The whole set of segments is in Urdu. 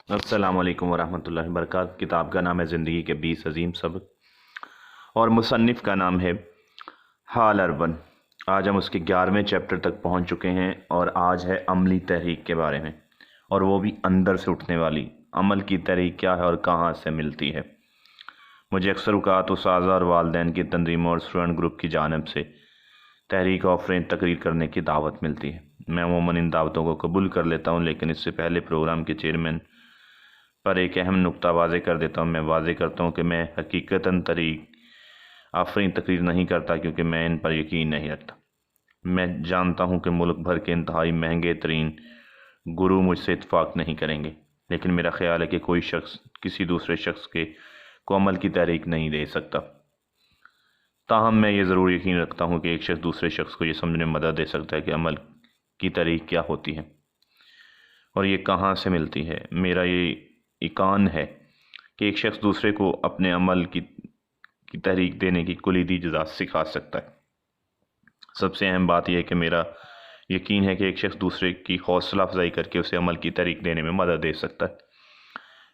السلام علیکم ورحمۃ اللہ وبرکاتہ۔ کتاب کا نام ہے زندگی کے 20 عظیم سبق اور مصنف کا نام ہے ہال اربن۔ آج ہم اس کے 11ویں چیپٹر تک پہنچ چکے ہیں اور آج ہے عملی تحریک کے بارے میں، اور وہ بھی اندر سے اٹھنے والی۔ عمل کی تحریک کیا ہے اور کہاں سے ملتی ہے؟ مجھے اکثر اوقات اساتذہ اور والدین کی تنظیموں اور اسٹوڈنٹ گروپ کی جانب سے تحریک آفرین تقریر کرنے کی دعوت ملتی ہے۔ میں عموماً ان دعوتوں کو قبول کر لیتا ہوں، لیکن اس سے پہلے پروگرام کے چیئرمین پر ایک اہم نقطہ واضح کر دیتا ہوں۔ میں واضح کرتا ہوں کہ میں حقیقتاً تحریک آفرین تقریر نہیں کرتا، کیونکہ میں ان پر یقین نہیں رکھتا۔ میں جانتا ہوں کہ ملک بھر کے انتہائی مہنگے ترین گرو مجھ سے اتفاق نہیں کریں گے، لیکن میرا خیال ہے کہ کوئی شخص کسی دوسرے شخص کو عمل کی تحریک نہیں دے سکتا۔ تاہم میں یہ ضرور یقین رکھتا ہوں کہ ایک شخص دوسرے شخص کو یہ سمجھنے میں مدد دے سکتا ہے کہ عمل کی تحریک کیا ہوتی ہے اور یہ کہاں سے ملتی ہے۔ میرا یہ ایقان ہے کہ ایک شخص دوسرے کو اپنے عمل کی تحریک دینے کی کلیدی جزات سکھا سکتا ہے۔ سب سے اہم بات یہ ہے کہ میرا یقین ہے کہ ایک شخص دوسرے کی حوصلہ افزائی کر کے اسے عمل کی تحریک دینے میں مدد دے سکتا ہے،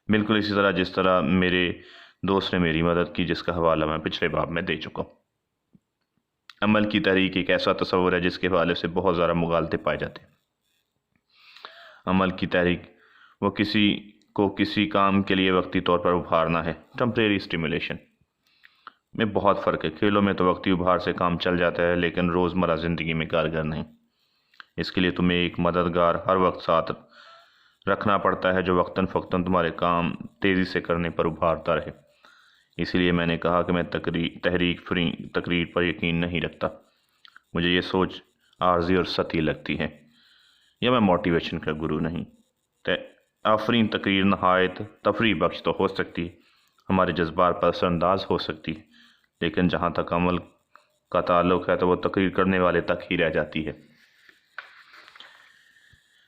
بالکل اسی طرح جس طرح میرے دوست نے میری مدد کی، جس کا حوالہ میں پچھلے باب میں دے چکا ہوں۔ عمل کی تحریک ایک ایسا تصور ہے جس کے حوالے سے بہت زیادہ مغالطے پائے جاتے ہیں۔ عمل کی تحریک وہ کسی کام کے لیے وقتی طور پر ابھارنا ہے، ٹمپریری اسٹیمولیشن میں بہت فرق ہے۔ کھیلوں میں تو وقتی ابھار سے کام چل جاتا ہے، لیکن روزمرہ زندگی میں کارگر نہیں۔ اس کے لیے تمہیں ایک مددگار ہر وقت ساتھ رکھنا پڑتا ہے جو وقتاً فوقتاً تمہارے کام تیزی سے کرنے پر ابھارتا رہے۔ اسی لیے میں نے کہا کہ میں تقریر پر یقین نہیں رکھتا۔ مجھے یہ سوچ عارضی اور سطحی لگتی ہے، یا میں موٹیویشن کا گرو نہیں۔ آفرین تقریر نہایت تفریح بخش تو ہو سکتی ہے، ہمارے جذبات پر اثر انداز ہو سکتی ہے، لیکن جہاں تک عمل کا تعلق ہے تو وہ تقریر کرنے والے تک ہی رہ جاتی ہے۔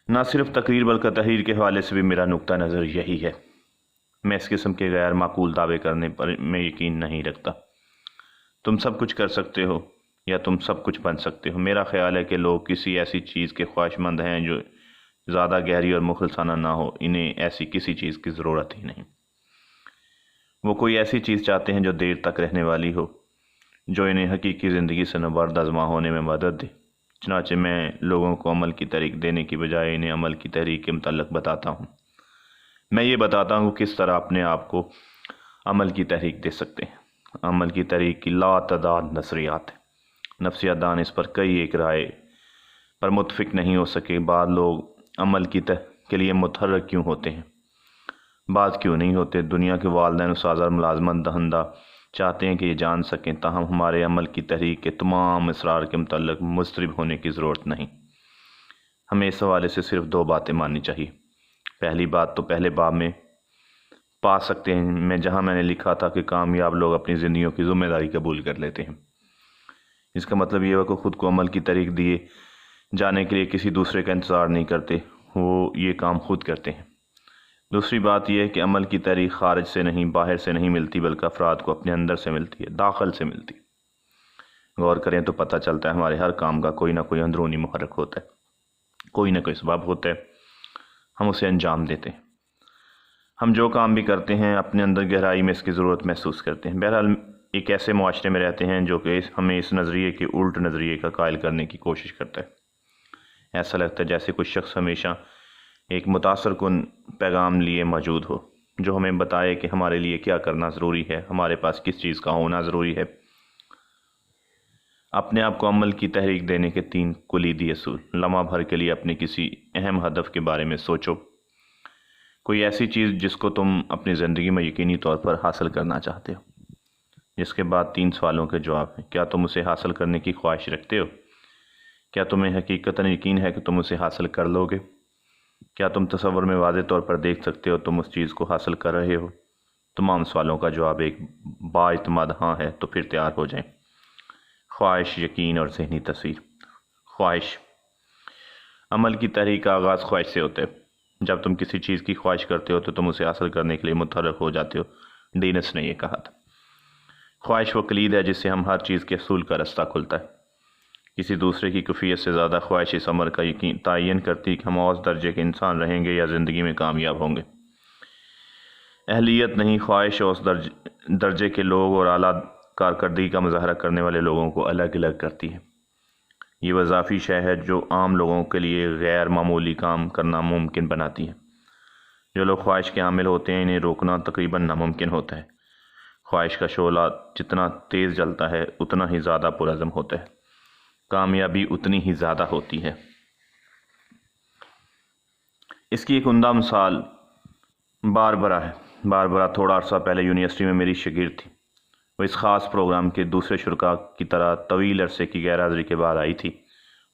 نہ صرف تقریر بلکہ تحریر کے حوالے سے بھی میرا نقطہ نظر یہی ہے۔ میں اس قسم کے غیر معقول دعوے کرنے پر میں یقین نہیں رکھتا۔ تم سب کچھ کر سکتے ہو یا تم سب کچھ بن سکتے ہو۔ میرا خیال ہے کہ لوگ کسی ایسی چیز کے خواہش مند ہیں جو زیادہ گہری اور مخلصانہ نہ ہو۔ انہیں ایسی کسی چیز کی ضرورت ہی نہیں۔ وہ کوئی ایسی چیز چاہتے ہیں جو دیر تک رہنے والی ہو، جو انہیں حقیقی زندگی سے نبرد آزما ہونے میں مدد دے۔ چنانچہ میں لوگوں کو عمل کی تحریک دینے کی بجائے انہیں عمل کی تحریک کے متعلق بتاتا ہوں۔ میں یہ بتاتا ہوں کس طرح اپنے آپ کو عمل کی تحریک دے سکتے ہیں۔ عمل کی تحریک کی لاتعداد نظریات ہیں۔ نفسیات دان اس پر کئی ایک رائے پر متفق نہیں ہو سکے۔ بعض لوگ عمل کے لیے متحرک کیوں ہوتے ہیں، بعض کیوں نہیں ہوتے۔ دنیا کے والدین، اساتذہ اور ملازمت دہندہ چاہتے ہیں کہ یہ جان سکیں، تاہم ہمارے عمل کی تحریک کے تمام اسرار کے متعلق مضطرب ہونے کی ضرورت نہیں۔ ہمیں اس حوالے سے صرف 2 باتیں ماننی چاہیے۔ پہلی بات تو پہلے باب میں پا سکتے ہیں، جہاں میں نے لکھا تھا کہ کامیاب لوگ اپنی زندگیوں کی ذمہ داری قبول کر لیتے ہیں۔ اس کا مطلب یہ ہے کہ خود کو عمل کی تحریک دیے جانے کے لیے کسی دوسرے کا انتظار نہیں کرتے، وہ یہ کام خود کرتے ہیں۔ دوسری بات یہ ہے کہ عمل کی تحریک خارج سے نہیں، باہر سے نہیں ملتی، بلکہ افراد کو اپنے اندر سے ملتی ہے، داخل سے ملتی ہے۔ غور کریں تو پتہ چلتا ہے ہمارے ہر کام کا کوئی نہ کوئی اندرونی محرک ہوتا ہے، کوئی نہ کوئی سبب ہوتا ہے، ہم اسے انجام دیتے ہیں۔ ہم جو کام بھی کرتے ہیں اپنے اندر گہرائی میں اس کی ضرورت محسوس کرتے ہیں۔ بہرحال ایک ایسے معاشرے میں رہتے ہیں جو کہ ہمیں اس نظریے کے الٹ نظریے کا قائل کرنے کی کوشش کرتا ہے۔ ایسا لگتا ہے جیسے کوئی شخص ہمیشہ ایک متاثر کن پیغام لیے موجود ہو، جو ہمیں بتائے کہ ہمارے لیے کیا کرنا ضروری ہے، ہمارے پاس کس چیز کا ہونا ضروری ہے۔ اپنے آپ کو عمل کی تحریک دینے کے 3 کلیدی اصول۔ لمحہ بھر کے لیے اپنے کسی اہم ہدف کے بارے میں سوچو، کوئی ایسی چیز جس کو تم اپنی زندگی میں یقینی طور پر حاصل کرنا چاہتے ہو۔ جس کے بعد 3 سوالوں کے جواب ہیں۔ کیا تم اسے حاصل کرنے کی خواہش رکھتے ہو؟ کیا تمہیں حقیقتاً یقین ہے کہ تم اسے حاصل کر لو گے؟ کیا تم تصور میں واضح طور پر دیکھ سکتے ہو تم اس چیز کو حاصل کر رہے ہو؟ تمام سوالوں کا جواب ایک بااعتماد ہاں ہے تو پھر تیار ہو جائیں۔ خواہش، یقین اور ذہنی تصویر۔ خواہش۔ عمل کی تحریک کا آغاز خواہش سے ہوتا ہے۔ جب تم کسی چیز کی خواہش کرتے ہو تو تم اسے حاصل کرنے کے لیے متحرک ہو جاتے ہو۔ ڈینس نے یہ کہا تھا۔ خواہش وہ کلید ہے جس سے ہم ہر چیز کے حصول کا رستہ کھلتا ہے۔ کسی دوسرے کی کیفیت سے زیادہ خواہش اس امر کا تعین کرتی کہ ہم اوسط درجے کے انسان رہیں گے یا زندگی میں کامیاب ہوں گے۔ اہلیت نہیں، خواہش اور اس درجے کے لوگ اور اعلیٰ کارکردگی کا مظاہرہ کرنے والے لوگوں کو الگ الگ کرتی ہے۔ یہ وہ اضافی شے ہے جو عام لوگوں کے لیے غیر معمولی کام کرنا ممکن بناتی ہے۔ جو لوگ خواہش کے حامل ہوتے ہیں انہیں روکنا تقریباً ناممکن ہوتا ہے۔ خواہش کا شعلہ جتنا تیز جلتا ہے اتنا ہی زیادہ پرعزم ہوتا ہے، کامیابی اتنی ہی زیادہ ہوتی ہے۔ اس کی ایک عمدہ مثال باربرا ہے۔ باربرا تھوڑا عرصہ پہلے یونیورسٹی میں میری شاگرد تھی۔ وہ اس خاص پروگرام کے دوسرے شرکاء کی طرح طویل عرصے کی غیر حاضری کے بعد آئی تھی۔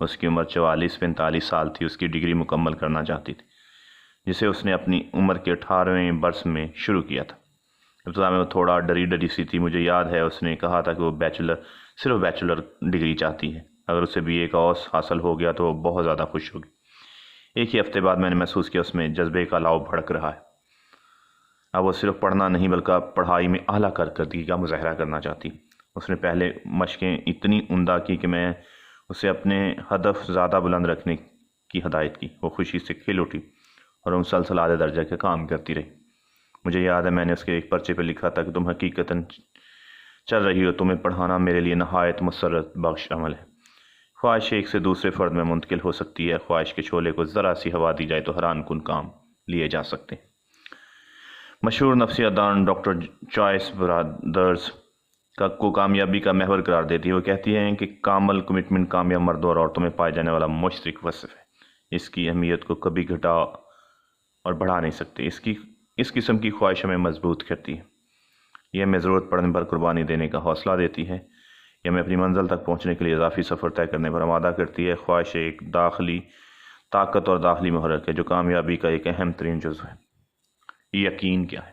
اس کی عمر 44-45 سال تھی۔ اس کی ڈگری مکمل کرنا چاہتی تھی، جسے اس نے اپنی عمر کے 18ویں برس میں شروع کیا تھا۔ ابتدا میں وہ تھوڑا ڈری سی تھی۔ مجھے یاد ہے اس نے کہا تھا کہ وہ صرف بیچلر ڈگری چاہتی ہے۔ اگر اسے BA کا اوس حاصل ہو گیا تو وہ بہت زیادہ خوش ہوگی۔ ایک ہی ہفتے بعد میں نے محسوس کیا اس میں جذبے کا لاؤ بھڑک رہا ہے۔ اب وہ صرف پڑھنا نہیں بلکہ پڑھائی میں اعلیٰ کارکردگی کا مظاہرہ کرنا چاہتی۔ اس نے پہلے مشقیں اتنی عمدہ کی کہ میں اسے اپنے ہدف زیادہ بلند رکھنے کی ہدایت کی۔ وہ خوشی سے کھل اٹھی اور مسلسل اعلیٰ درجے کا کام کرتی رہی۔ مجھے یاد ہے میں نے اس کے ایک پرچے پہ لکھا تھا کہ تم حقیقتاً چل رہی ہو، تمہیں پڑھانا میرے لیے نہایت مسرت بخش عمل ہے۔ خواہش ایک سے دوسرے فرد میں منتقل ہو سکتی ہے۔ خواہش کے شعلے کو ذرا سی ہوا دی جائے تو حیران کن کام لیے جا سکتے ہیں۔ مشہور نفسیات دان ڈاکٹر جوائس برادرز کو کامیابی کا محور قرار دیتی ہے۔ وہ کہتی ہیں کہ کامل کمٹمنٹ کامیاب مردوں اور عورتوں میں پائے جانے والا مشترک وصف ہے۔ اس کی اہمیت کو کبھی گھٹا اور بڑھا نہیں سکتے۔ اس قسم کی خواہش ہمیں مضبوط کرتی ہے۔ یہ ہمیں ضرورت پڑنے پر قربانی دینے کا حوصلہ دیتی ہے۔ یہ ہمیں اپنی منزل تک پہنچنے کے لیے اضافی سفر طے کرنے پر آمادہ کرتی ہے۔ خواہش ایک داخلی طاقت اور داخلی محرک ہے جو کامیابی کا ایک اہم ترین جزو ہے۔ یقین کیا ہے؟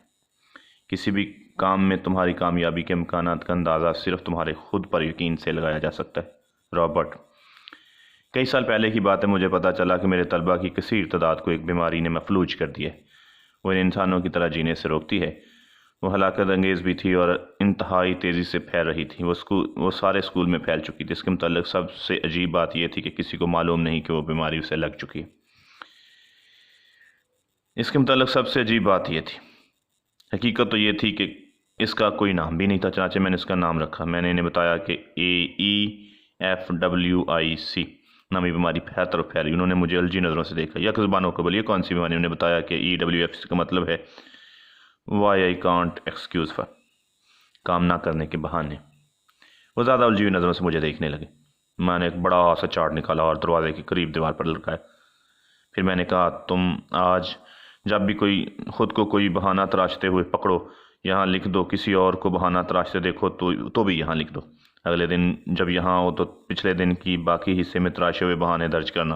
کسی بھی کام میں تمہاری کامیابی کے امکانات کا اندازہ صرف تمہارے خود پر یقین سے لگایا جا سکتا ہے۔ رابرٹ۔ کئی سال پہلے کی بات ہے، مجھے پتا چلا کہ میرے طلبہ کی کثیر تعداد کو ایک بیماری نے مفلوج کر دیا ہے۔ وہ ان انسانوں کی طرح جینے سے روکتی ہے۔ وہ ہلاکت انگیز بھی تھی اور انتہائی تیزی سے پھیل رہی تھی۔ وہ سارے اسکول میں پھیل چکی تھی۔ اس کے متعلق سب سے عجیب بات یہ تھی کہ کسی کو معلوم نہیں کہ وہ بیماری اسے لگ چکی ہے۔ حقیقت تو یہ تھی کہ اس کا کوئی نام بھی نہیں تھا، چنانچہ میں نے اس کا نام رکھا۔ میں نے انہیں بتایا کہ EFWIC نامی بیماری پھیل طرف پھیلی۔ انہوں نے مجھے الجھی نظروں سے دیکھا۔ یک زبانوں کو بولیے کون سی بیماری؟ انہوں نے بتایا کہ EWFC کا مطلب ہے Why I can't excuse for، کام نہ کرنے کے بہانے۔ وہ زیادہ الجھی ہوئی نظروں سے مجھے دیکھنے لگے۔ میں نے ایک بڑا سا چارٹ نکالا اور دروازے کے قریب دیوار پر لٹکایا۔ پھر میں نے کہا تم آج جب بھی خود کو کوئی بہانہ تراشتے ہوئے پکڑو یہاں لکھ دو، کسی اور کو بہانہ تراشتے دیکھو تو بھی یہاں لکھ دو۔ اگلے دن جب یہاں ہو تو پچھلے دن کی باقی حصے میں تراشے ہوئے بہانے درج کرنا۔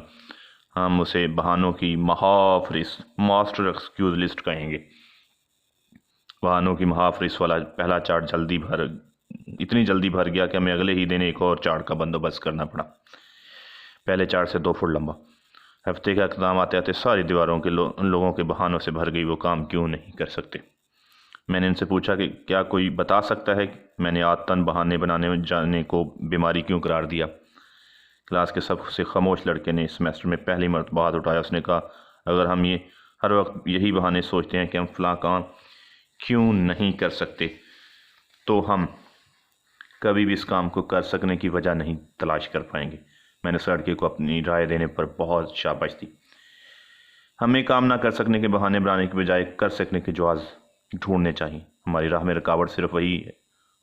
ہم اسے بہانوں کی محافظ ماسٹر ایکسکیوز لسٹ کہیں گے۔ بہانوں کی محافظ والا پہلا چارٹ اتنی جلدی بھر گیا کہ ہمیں اگلے ہی دن ایک اور چارٹ کا بندوبست کرنا پڑا، پہلے چارٹ سے 2 فٹ لمبا۔ ہفتے کا اقدام آتے آتے ساری دیواروں کے لوگوں کے بہانوں سے بھر گئی۔ وہ کام کیوں نہیں کر سکتے؟ میں نے ان سے پوچھا کہ کیا کوئی بتا سکتا ہے کہ میں نے عادتاً بہانے بنانے جانے کو بیماری کیوں قرار دیا؟ کلاس کے سب سے خاموش لڑکے نے اس سیمسٹر میں پہلی مرتبہ ہاتھ اٹھایا۔ اس نے کہا اگر ہم ہر وقت یہی بہانے سوچتے ہیں کہ ہم فلاں کام کیوں نہیں کر سکتے تو ہم کبھی بھی اس کام کو کر سکنے کی وجہ نہیں تلاش کر پائیں گے۔ میں نے اس لڑکے کو اپنی رائے دینے پر بہت شاباش دی۔ ہمیں کام نہ کر سکنے کے بہانے بنانے کے بجائے کر سکنے کے جواز ڈھونڈنے چاہیے۔ ہماری راہ میں رکاوٹ صرف وہی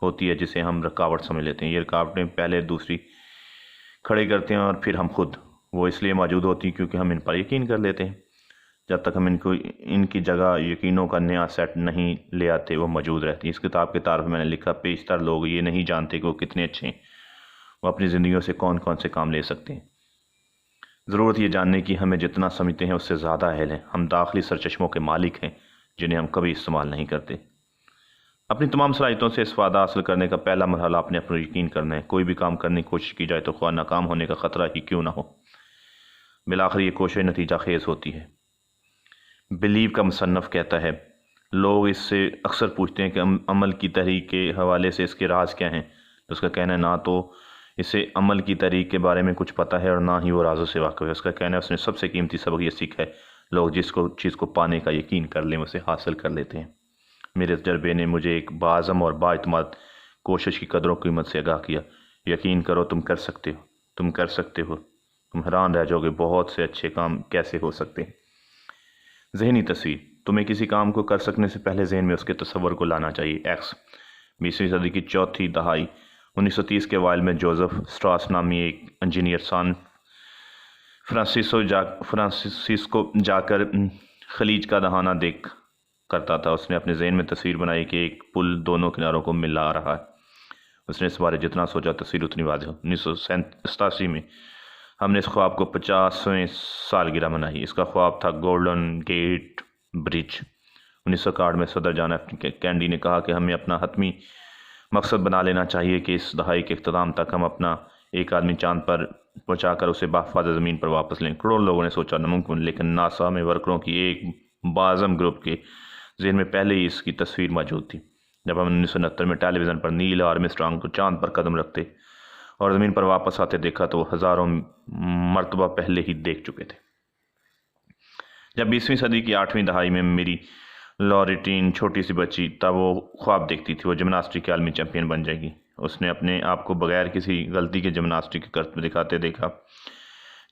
ہوتی ہے جسے ہم رکاوٹ سمجھ لیتے ہیں۔ یہ رکاوٹیں پہلے دوسری کھڑے کرتے ہیں اور پھر ہم خود۔ وہ اس لیے موجود ہوتی ہیں کیونکہ ہم ان پر یقین کر لیتے ہیں۔ جب تک ہم ان کی جگہ یقینوں کا نیا سیٹ نہیں لے آتے وہ موجود رہتی ہیں۔ اس کتاب کے تعارف میں میں نے لکھا بیشتر لوگ یہ نہیں جانتے کہ وہ کتنے اچھے ہیں، وہ اپنی زندگیوں سے کون کون سے کام لے سکتے ہیں۔ ضرورت یہ جاننے کی ہمیں جتنا سمجھتے ہیں اس سے زیادہ اہل ہیں۔ ہم داخلی سرچشموں کے مالک ہیں جنہیں ہم کبھی استعمال نہیں کرتے۔ اپنی تمام صلاحیتوں سے استفادہ حاصل کرنے کا پہلا مرحلہ اپنے پر یقین کرنا ہے۔ کوئی بھی کام کرنے کی کوشش کی جائے تو خواہ ناکام ہونے کا خطرہ ہی کیوں نہ ہو، بالآخر یہ کوشش نتیجہ خیز ہوتی ہے۔ بلیو کا مصنف کہتا ہے لوگ اس سے اکثر پوچھتے ہیں کہ عمل کی تحریک کے حوالے سے اس کے راز کیا ہیں، تو اس کا کہنا ہے نہ تو اسے عمل کی تحریک کے بارے میں کچھ پتہ ہے اور نہ ہی وہ رازوں سے واقف ہے۔ اس کا کہنا ہے اس نے سب سے قیمتی سبق یہ سیکھا ہے لوگ جس چیز کو پانے کا یقین کر لیں اسے حاصل کر لیتے ہیں۔ میرے تجربے نے مجھے ایک باعزم اور بااعتماد کوشش کی قدر و قیمت سے آگاہ کیا۔ یقین کرو تم کر سکتے ہو، تم کر سکتے ہو۔ تم حیران رہ جاؤ گے بہت سے اچھے کام کیسے ہو سکتے ہیں۔ ذہنی تصویر: تمہیں کسی کام کو کر سکنے سے پہلے ذہن میں اس کے تصور کو لانا چاہیے۔ ایکس 20ویں صدی کی چوتھی دہائی 1930 کے اوائل میں جوزف اسٹراس نامی ایک انجینئر سان فرانسسکو جا کر خلیج کا دہانہ دیکھ کرتا تھا۔ اس نے اپنے ذہن میں تصویر بنائی کہ ایک پل دونوں کناروں کو ملا رہا ہے۔ اس نے اس بارے جتنا سوچا تصویر اتنی واضح ہو۔ 1987 میں ہم نے اس خواب کو 50ویں سالگرہ منائی۔ اس کا خواب تھا گولڈن گیٹ برج۔ 1961 میں صدر جان ایف کینیڈی نے کہا کہ ہمیں اپنا حتمی مقصد بنا لینا چاہیے کہ اس دہائی کے اختتام تک ہم اپنا ایک آدمی چاند پر پہنچا کر اسے بحفاظت زمین پر واپس لیں۔ کروڑوں لوگوں نے سوچا ناممکن، لیکن ناسا میں ورکروں کی ایک باعزم گروپ کے ذہن میں پہلے ہی اس کی تصویر موجود تھی۔ جب ہم 1969 میں ٹیلی ویژن پر نیل آرمسٹرانگ کو چاند پر قدم رکھتے اور زمین پر واپس آتے دیکھا تو وہ ہزاروں مرتبہ پہلے ہی دیکھ چکے تھے۔ جب 20ویں صدی کی 8ویں دہائی میں میری لوریٹین چھوٹی سی بچی تب وہ خواب دیکھتی تھی وہ جمناسٹک کی عالمی چیمپئن بن جائے گی۔ اس نے اپنے آپ کو بغیر کسی غلطی کے جمناسٹک کرتے دکھاتے دیکھا،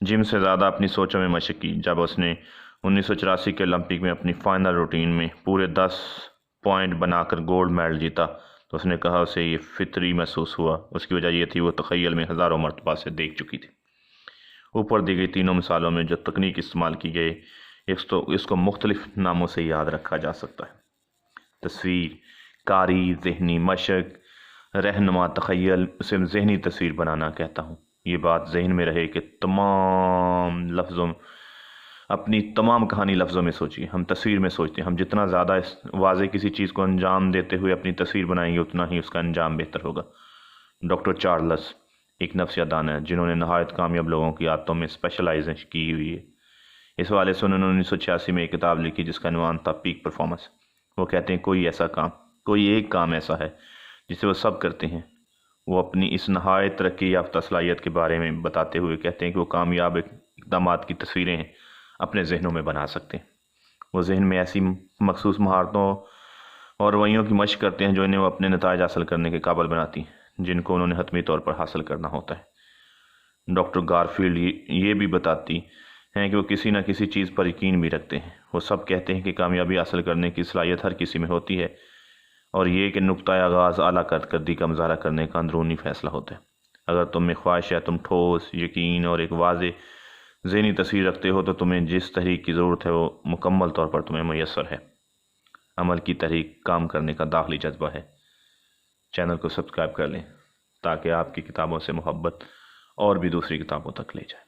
جم سے زیادہ اپنی سوچوں میں مشق کی۔ جب اس نے 1984 کے اولمپک میں اپنی فائنل روٹین میں پورے 10 پوائنٹ بنا کر گولڈ میڈل جیتا تو اس نے کہا اسے یہ فطری محسوس ہوا۔ اس کی وجہ یہ تھی وہ تخیل میں ہزاروں مرتبہ سے دیکھ چکی تھی۔ اوپر دی گئی تینوں مثالوں میں جو تکنیک استعمال کی گئی اس کو مختلف ناموں سے یاد رکھا جا سکتا ہے۔ تصویر کاری، ذہنی مشق، رہنما تخیل، اسے ذہنی تصویر بنانا کہتا ہوں۔ یہ بات ذہن میں رہے کہ اپنی تمام کہانی لفظوں میں سوچیے۔ ہم تصویر میں سوچتے ہیں، ہم جتنا زیادہ واضح کسی چیز کو انجام دیتے ہوئے اپنی تصویر بنائیں گے اتنا ہی اس کا انجام بہتر ہوگا۔ ڈاکٹر چارلس ایک نفسیات دان ہے جنہوں نے نہایت کامیاب لوگوں کی عادتوں میں اسپیشلائز کی ہوئی ہے۔ اس حوالے سے انہوں نے 1986 میں ایک کتاب لکھی جس کا عنوان تھا پیک پرفارمنس۔ وہ کہتے ہیں کوئی ایک کام ایسا ہے جسے وہ سب کرتے ہیں۔ وہ اپنی اس نہایت ترقی یافتہ صلاحیت کے بارے میں بتاتے ہوئے کہتے ہیں کہ وہ کامیاب اقدامات کی تصویریں اپنے ذہنوں میں بنا سکتے ہیں۔ وہ ذہن میں ایسی مخصوص مہارتوں اور رویوں کی مشق کرتے ہیں جو انہیں وہ اپنے نتائج حاصل کرنے کے قابل بناتی ہیں جن کو انہوں نے حتمی طور پر حاصل کرنا ہوتا ہے۔ ڈاکٹر گارفیلڈ یہ بھی بتاتی ہیں کہ وہ کسی نہ کسی چیز پر یقین بھی رکھتے ہیں۔ وہ سب کہتے ہیں کہ کامیابی حاصل کرنے کی صلاحیت ہر کسی میں ہوتی ہے اور یہ کہ نقطۂ آغاز اعلیٰ کارکردگی کا مظاہرہ کرنے کا اندرونی فیصلہ ہوتا ہے۔ اگر تم میں خواہش ہے، تم ٹھوس یقین اور ایک واضح ذہنی تصویر رکھتے ہو تو تمہیں جس تحریک کی ضرورت ہے وہ مکمل طور پر تمہیں میسر ہے۔ عمل کی تحریک کام کرنے کا داخلی جذبہ ہے۔ چینل کو سبسکرائب کر لیں تاکہ آپ کی کتابوں سے محبت اور بھی دوسری کتابوں تک لے جائے۔